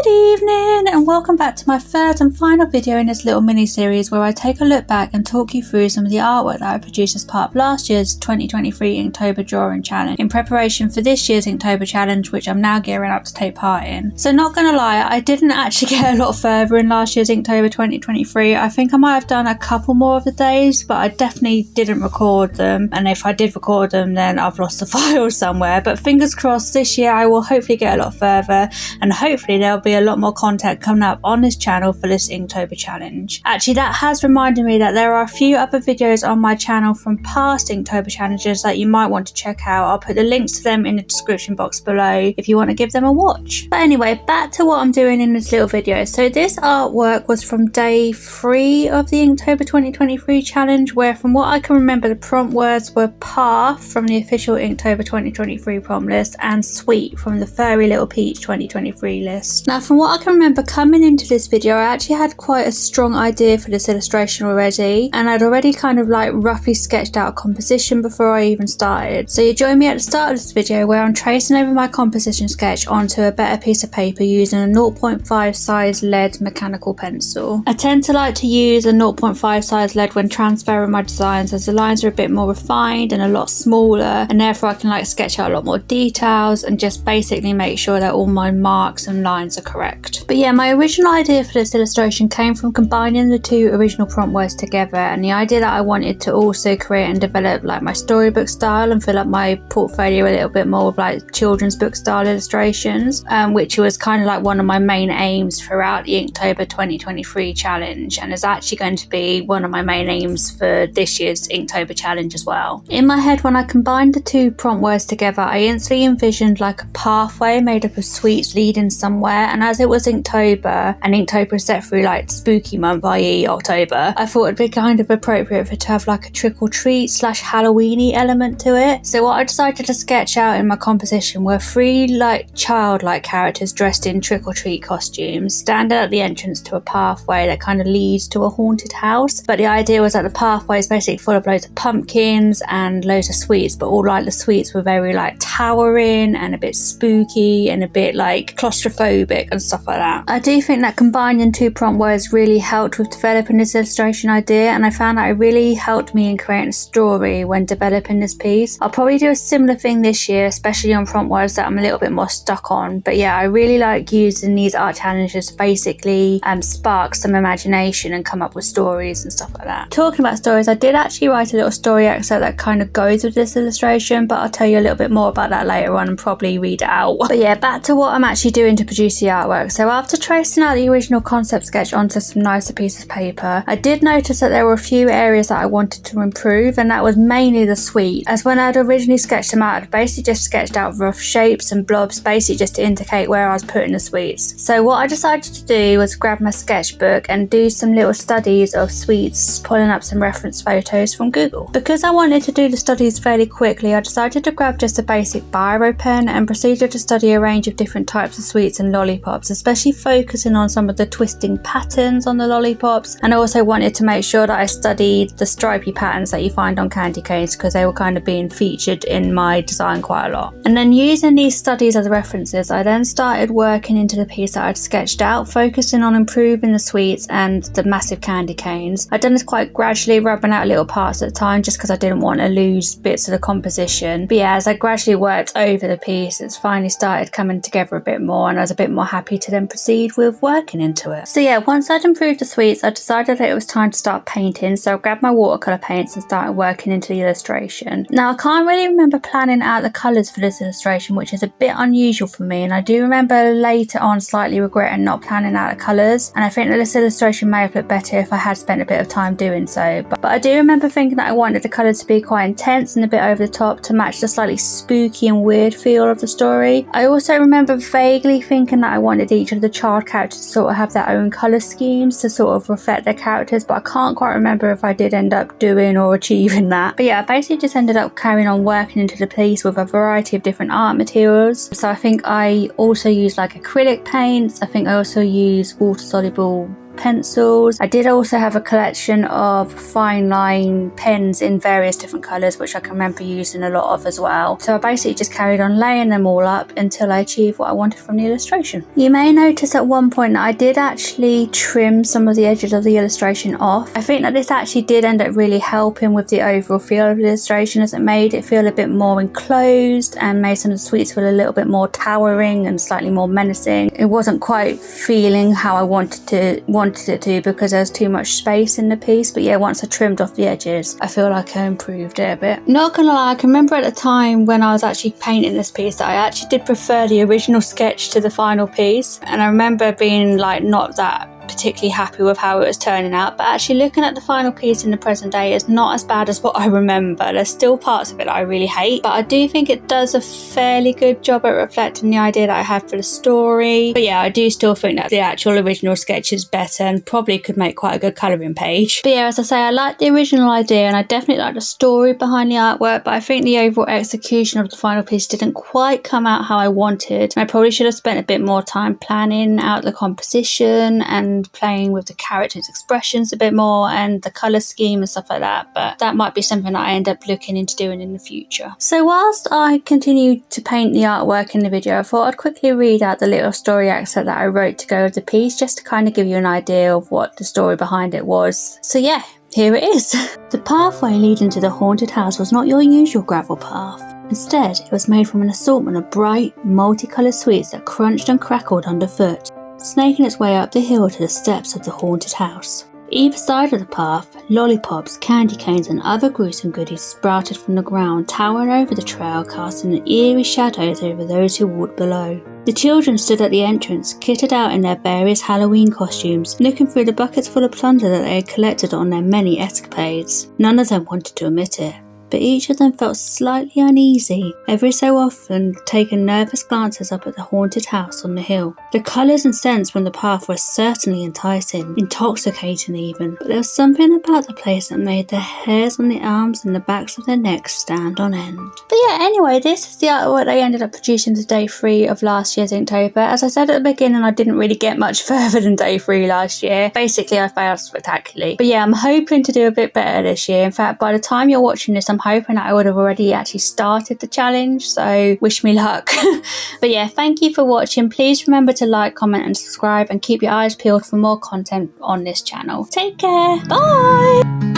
Good evening and welcome back to my third and final video in this little mini series where I take a look back and talk you through some of the artwork that I produced as part of last year's 2023 Inktober drawing challenge in preparation for this year's Inktober challenge, which I'm now gearing up to take part in. So not gonna lie, I didn't actually get a lot further in last year's Inktober 2023. I think I might have done a couple more of the days, but I definitely didn't record them, and if I did record them then I've lost the file somewhere. But fingers crossed, this year I will hopefully get a lot further, and hopefully there'll be a lot more content coming up on this channel for this Inktober challenge. Actually, that has reminded me that there are a few other videos on my channel from past Inktober challenges that you might want to check out. I'll put the links to them in the description box below if you want to give them a watch. But anyway, back to what I'm doing in this little video. So this artwork was from day 3 of the Inktober 2023 challenge, where from what I can remember the prompt words were path from the official Inktober 2023 prompt list and sweet from the Furry Little Peach 2023 list. Now from what I can remember coming into this video, I actually had quite a strong idea for this illustration already, and I'd already kind of like roughly sketched out a composition before I even started. So you join me at the start of this video where I'm tracing over my composition sketch onto a better piece of paper using a 0.5 size lead mechanical pencil. I tend to like to use a 0.5 size lead when transferring my designs, as the lines are a bit more refined and a lot smaller, and therefore I can like sketch out a lot more details and just basically make sure that all my marks and lines are correct. But yeah, my original idea for this illustration came from combining the two original prompt words together, and the idea that I wanted to also create and develop like my storybook style and fill up my portfolio a little bit more with like children's book style illustrations, which was kind of like one of my main aims throughout the Inktober 2023 challenge, and is actually going to be one of my main aims for this year's Inktober challenge as well. In my head, when I combined the two prompt words together, I instantly envisioned like a pathway made up of sweets leading somewhere, and as it was Inktober and Inktober is set through like spooky month, i.e. October, I thought it'd be kind of appropriate for it to have like a trick or treat / Halloweeny element to it. So what I decided to sketch out in my composition were 3 like childlike characters dressed in trick or treat costumes standing at the entrance to a pathway that kind of leads to a haunted house. But the idea was that the pathway is basically full of loads of pumpkins and loads of sweets, but all like the sweets were very like towering and a bit spooky and a bit like claustrophobic and stuff like that. I do think that combining 2 prompt words really helped with developing this illustration idea, and I found that it really helped me in creating a story when developing this piece. I'll probably do a similar thing this year, especially on prompt words that I'm a little bit more stuck on. But yeah, I really like using these art challenges to basically spark some imagination and come up with stories and stuff like that. Talking about stories, I did actually write a little story excerpt that kind of goes with this illustration, but I'll tell you a little bit more about that later on and probably read it out. But yeah, back to what I'm actually doing to produce the artwork. So after tracing out the original concept sketch onto some nicer pieces of paper, I did notice that there were a few areas that I wanted to improve, and that was mainly the sweet, as when I'd originally sketched them out, I'd basically just sketched out rough shapes and blobs basically just to indicate where I was putting the sweets. So what I decided to do was grab my sketchbook and do some little studies of sweets, pulling up some reference photos from Google. Because I wanted to do the studies fairly quickly, I decided to grab just a basic biro pen and proceeded to study a range of different types of sweets and lollipops, especially focusing on some of the twisting patterns on the lollipops, and I also wanted to make sure that I studied the stripy patterns that you find on candy canes, because they were kind of being featured in my design quite a lot. And then using these studies as references, I then started working into the piece that I'd sketched out, focusing on improving the sweets and the massive candy canes. I'd done this quite gradually, rubbing out little parts at a time just because I didn't want to lose bits of the composition. But yeah, as I gradually worked over the piece, it's finally started coming together a bit more, and I was a bit more happy to then proceed with working into it. So yeah, once I'd improved the sweets, I decided that it was time to start painting, so I grabbed my watercolour paints and started working into the illustration. Now I can't really remember planning out the colours for this illustration, which is a bit unusual for me, and I do remember later on slightly regretting not planning out the colours, and I think that this illustration may have looked better if I had spent a bit of time doing so. But I do remember thinking that I wanted the colours to be quite intense and a bit over the top to match the slightly spooky and weird feel of the story. I also remember vaguely thinking that I wanted each of the child characters to sort of have their own colour schemes to sort of reflect their characters, but I can't quite remember if I did end up doing or achieving that. But yeah, I basically just ended up carrying on working into the piece with a variety of different art materials. So I think I also used like acrylic paints. I think I also used water soluble pencils. I did also have a collection of fine line pens in various different colours, which I can remember using a lot of as well. So I basically just carried on laying them all up until I achieved what I wanted from the illustration. You may notice at one point that I did actually trim some of the edges of the illustration off. I think that this actually did end up really helping with the overall feel of the illustration, as it made it feel a bit more enclosed and made some of the sweets feel a little bit more towering and slightly more menacing. It wasn't quite feeling how I wanted it to because there was too much space in the piece, but yeah, once I trimmed off the edges, I feel like I improved it a bit. Not gonna lie, I can remember at the time when I was actually painting this piece that I actually did prefer the original sketch to the final piece, and I remember being like not that particularly happy with how it was turning out, but actually looking at the final piece in the present day, it's not as bad as what I remember. There's still parts of it that I really hate, but I do think it does a fairly good job at reflecting the idea that I had for the story. But yeah, I do still think that the actual original sketch is better and probably could make quite a good colouring page. But yeah, as I say, I like the original idea and I definitely like the story behind the artwork, but I think the overall execution of the final piece didn't quite come out how I wanted. I probably should have spent a bit more time planning out the composition and playing with the characters' expressions a bit more and the colour scheme and stuff like that, but that might be something that I end up looking into doing in the future. So whilst I continued to paint the artwork in the video, I thought I'd quickly read out the little story excerpt that I wrote to go with the piece, just to kind of give you an idea of what the story behind it was. So yeah, here it is. The pathway leading to the haunted house was not your usual gravel path. Instead, it was made from an assortment of bright, multicoloured sweets that crunched and crackled underfoot, snaking its way up the hill to the steps of the haunted house. Either side of the path, lollipops, candy canes and other gruesome goodies sprouted from the ground, towering over the trail, casting eerie shadows over those who walked below. The children stood at the entrance, kitted out in their various Halloween costumes, looking through the buckets full of plunder that they had collected on their many escapades. None of them wanted to admit it, but each of them felt slightly uneasy, every so often taking nervous glances up at the haunted house on the hill. The colours and scents from the path were certainly enticing, intoxicating even, but there was something about the place that made the hairs on the arms and the backs of their necks stand on end. But yeah, anyway, this is the artwork I ended up producing to day 3 of last year's Inktober. As I said at the beginning, I didn't really get much further than day 3 last year. Basically, I failed spectacularly. But yeah, I'm hoping to do a bit better this year. In fact, by the time you're watching this, I'm hoping that I would have already actually started the challenge, so wish me luck. But yeah, thank you for watching. Please remember to like, comment and subscribe, and keep your eyes peeled for more content on this channel. Take care, bye!